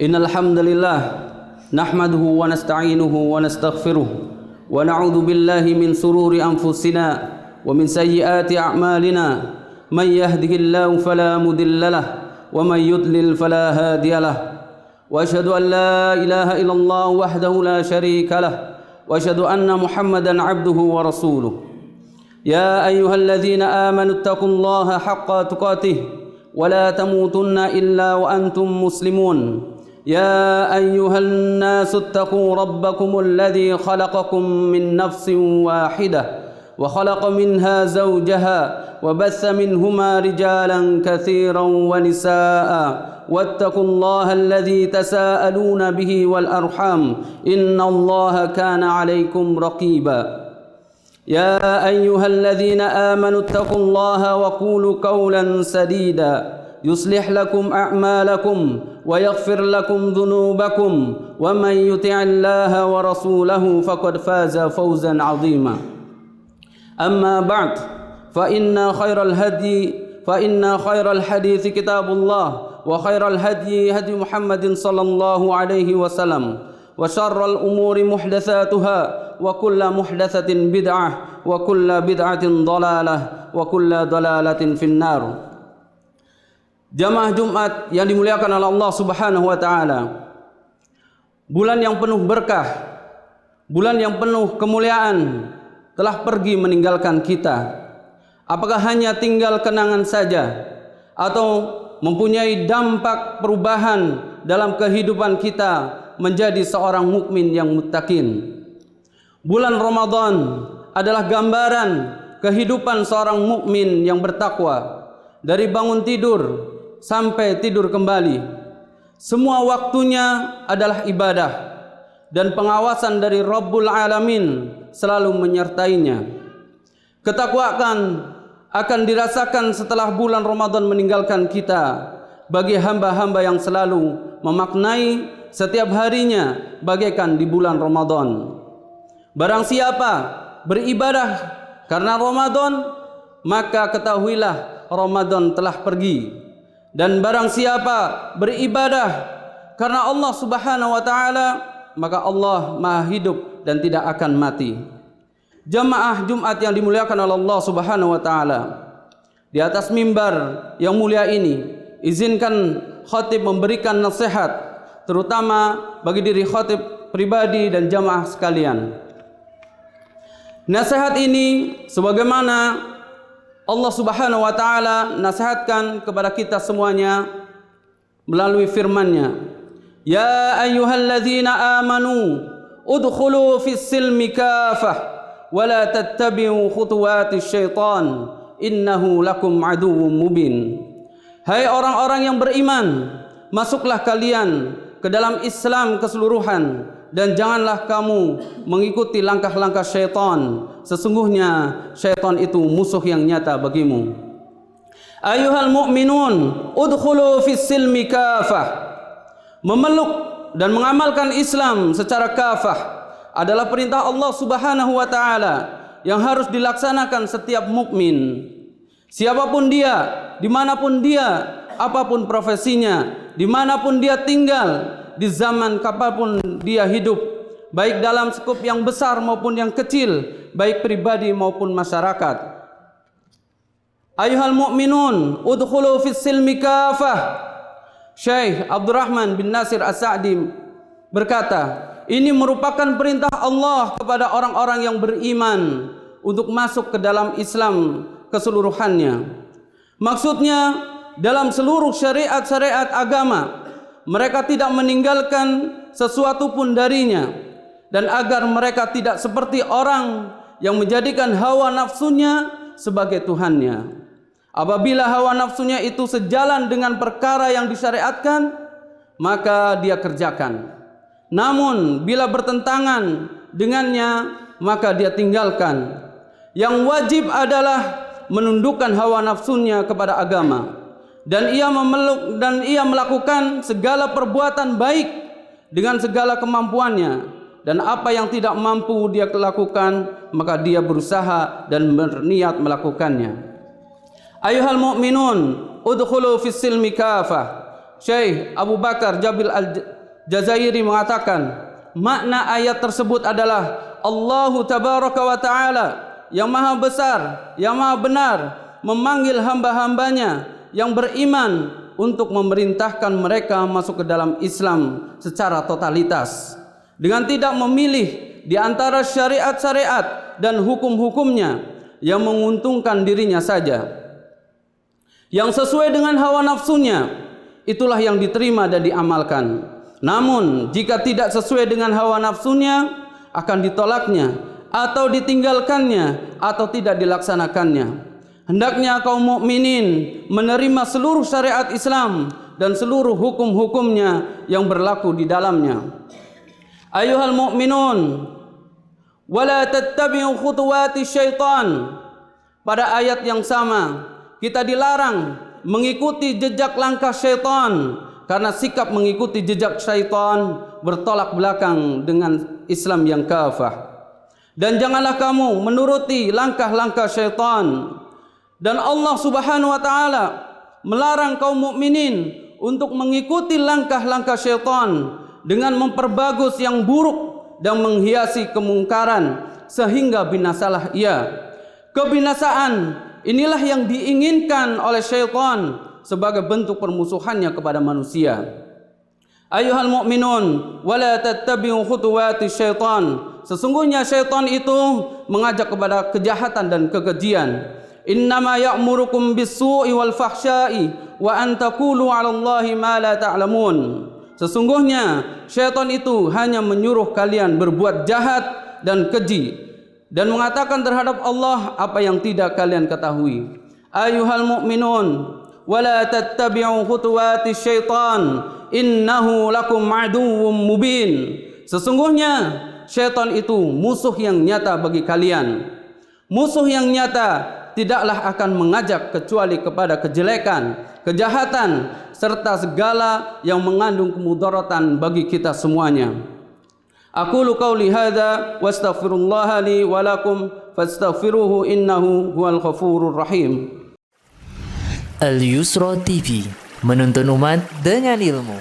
Innal hamdalillah nahmaduhu wa nasta'inuhu wa nastaghfiruh wa na'udzu billahi min sururi anfusina wa min sayyiati a'malina may yahdihillahu fala mudhillalah wa may yudlil fala hadiyalah wa asyhadu an la ilaha illallah wahdahu la syarikalah wa asyhadu anna Muhammadan 'abduhu wa rasuluh. Ya ayyuhalladzina amanu taqullaha haqqa tuqatih wa la tamutunna illa wa antum muslimun. يا أيها الناس اتقوا ربكم الذي خلقكم من نفس واحدة وخلق منها زوجها وبث منهما رجالا كثيرا ونساء واتقوا الله الذي تساءلون به والأرحام إن الله كان عليكم رقيبا يا أيها الذين آمنوا اتقوا الله وقولوا قولا سديدا يصلح لكم أعمالكم ويغفر لكم ذنوبكم ومن يطع الله ورسوله فقد فاز فوزا عظيما. أما بعد فإن خير الحديث كتاب الله وخير الهدي هدي محمد صلى الله عليه وسلم وشر الأمور محدثاتها وكل محدثة بدعة وكل بدعة ضلالة وكل ضلالة في النار. Jamaah Jumat yang dimuliakan oleh Allah Subhanahu wa taala. Bulan yang penuh berkah, bulan yang penuh kemuliaan telah pergi meninggalkan kita. Apakah hanya tinggal kenangan saja atau mempunyai dampak perubahan dalam kehidupan kita menjadi seorang mukmin yang muttaqin? Bulan Ramadan adalah gambaran kehidupan seorang mukmin yang bertakwa. Dari bangun tidur sampai tidur kembali, semua waktunya adalah ibadah dan pengawasan dari Rabbul Alamin selalu menyertainya. Ketakwaan akan dirasakan setelah bulan Ramadan meninggalkan kita bagi hamba-hamba yang selalu memaknai setiap harinya bagaikan di bulan Ramadan. Barang siapa beribadah karena Ramadan, maka ketahuilah Ramadan telah pergi. Dan barang siapa beribadah karena Allah Subhanahu wa taala, maka Allah Maha hidup dan tidak akan mati. Jamaah Jumat yang dimuliakan oleh Allah Subhanahu wa taala, di atas mimbar yang mulia ini, izinkan khatib memberikan nasihat terutama bagi diri khatib pribadi dan jamaah sekalian. Nasihat ini sebagaimana Allah Subhanahu wa taala nasihatkan kepada kita semuanya melalui firman-Nya, ya ayyuhalladzina amanu udkhulu fis silmi kafah wa la tattabi'u khutuwatis syaitan innahu lakum aduwwum mubin. Hai orang-orang yang beriman, masuklah kalian ke dalam Islam keseluruhan dan janganlah kamu mengikuti langkah-langkah syaitan. Sesungguhnya syaitan itu musuh yang nyata bagimu. Ayuhal mu'minun udkhulu fis silmi kafah. Memeluk dan mengamalkan Islam secara kafah adalah perintah Allah Subhanahu wa taala yang harus dilaksanakan setiap mukmin. Siapapun dia, dimanapun dia, apapun profesinya, dimanapun dia tinggal, di zaman kapanpun dia hidup, baik dalam skup yang besar maupun yang kecil, baik pribadi maupun masyarakat. Ayuhal mu'minun udkhulu fis silmi kafah. Syekh Abdurrahman bin Nasir As-Sa'di berkata, ini merupakan perintah Allah kepada orang-orang yang beriman untuk masuk ke dalam Islam keseluruhannya. Maksudnya dalam seluruh syariat-syariat agama mereka tidak meninggalkan sesuatu pun darinya, dan agar mereka tidak seperti orang yang menjadikan hawa nafsunya sebagai Tuhannya. Apabila hawa nafsunya itu sejalan dengan perkara yang disyariatkan, maka dia kerjakan. Namun bila bertentangan dengannya, maka dia tinggalkan. Yang wajib adalah menundukkan hawa nafsunya kepada agama, dan ia memeluk dan ia melakukan segala perbuatan baik dengan segala kemampuannya, dan apa yang tidak mampu dia lakukan maka dia berusaha dan berniat melakukannya. Ayuhal mu'minun udkhulu fis silmi kafah. Syekh Abu Bakar Jabil Al-Jazairi mengatakan, makna ayat tersebut adalah Allahu Tabaraka wa Ta'ala yang maha besar, yang maha benar memanggil hamba-hambanya yang beriman untuk memerintahkan mereka masuk ke dalam Islam secara totalitas dengan tidak memilih di antara syariat-syariat dan hukum-hukumnya yang menguntungkan dirinya saja. Yang sesuai dengan hawa nafsunya, itulah yang diterima dan diamalkan. Namun jika tidak sesuai dengan hawa nafsunya, akan ditolaknya atau ditinggalkannya atau tidak dilaksanakannya. Hendaknya kaum mukminin menerima seluruh syariat Islam dan seluruh hukum-hukumnya yang berlaku di dalamnya. Ayuhal mu'minun, wala tattabi'u khutuwati syaitan. Pada ayat yang sama, kita dilarang mengikuti jejak langkah syaitan, karena sikap mengikuti jejak syaitan bertolak belakang dengan Islam yang kafah. Dan janganlah kamu menuruti langkah-langkah syaitan. Dan Allah Subhanahu wa Ta'ala melarang kaum mukminin untuk mengikuti langkah-langkah syaitan dengan memperbagus yang buruk dan menghiasi kemungkaran sehingga binasalah ia. Kebinasaan inilah yang diinginkan oleh syaitan sebagai bentuk permusuhannya kepada manusia. Ayuhal mu'minun, wala tattabi'u khutuwati syaitan. Sesungguhnya syaitan itu mengajak kepada kejahatan dan kekejian. Innama ya'murukum bis-su'i wal fahsya'i wa an taqulu 'alallahi ma la ta'lamun. Sesungguhnya syaitan itu hanya menyuruh kalian berbuat jahat dan keji dan mengatakan terhadap Allah apa yang tidak kalian ketahui. Ayuhal mu'minun, wala tattabi'u khutuwati syaitan innahu lakum aduwwum mubin. Sesungguhnya syaitan itu musuh yang nyata bagi kalian. Musuh yang nyata tidaklah akan mengajak kecuali kepada kejelekan, kejahatan, serta segala yang mengandung kemudaratan bagi kita semuanya. Aqulu qauli hadza wastaghfirullaha li wa lakum fastaghfiruhu innahu huwal ghafurur rahim. Al Yusra TV, menuntun umat dengan ilmu.